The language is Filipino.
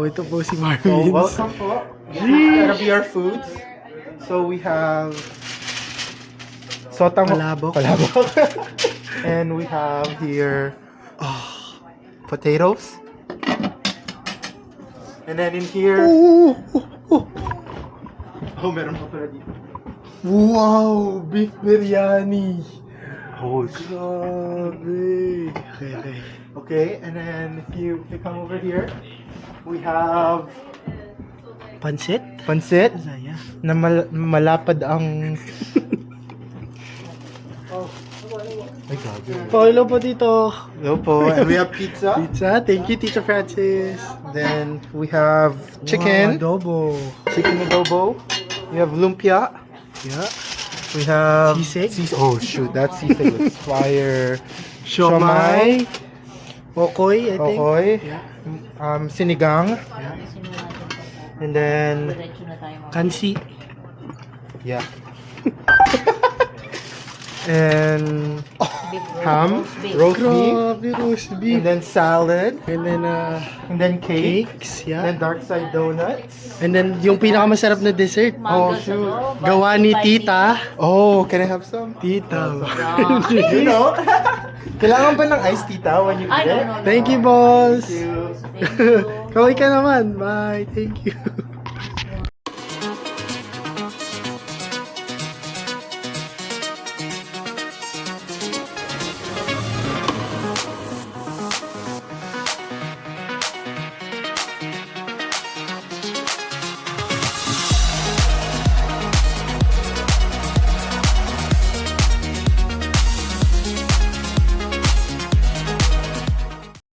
ito po si So, Marvin. welcome po. This is gonna be our foods. So, we have sotang Palabok. and we have here potatoes. And then in here, meron pa pala dito. Wow! Beef biryani! Oh, Grabe! Okay. okay. And then if you come over here, we have Pansit? pansit Saya. na malapad ang... Ay, gabi. Hello po dito. Hello po. And we have pizza. Pizza. Thank you, Tito Francis. Then we have chicken. Wow, adobo. Chicken adobo. We have lumpia. Yeah. We have Sisig. Oh shoot, that sisig looks fire. Siomay. Okoy, I think. Okoy. Yeah. Sinigang. Yeah. And then Kansi. yeah. And ham, roast beef, Grabe, roast beef. and then salad, And then, and then cake, cakes. and Yeah. then dark side donuts. And then, yung pinakamasarap na dessert. Oh shoot. Gawa ni Tita. Oh, can I have some? Tita. You know? Kailangan ba ng iced tita when you eat it? Thank you, boss. Thank you. Kaway ka naman. Bye. Thank you.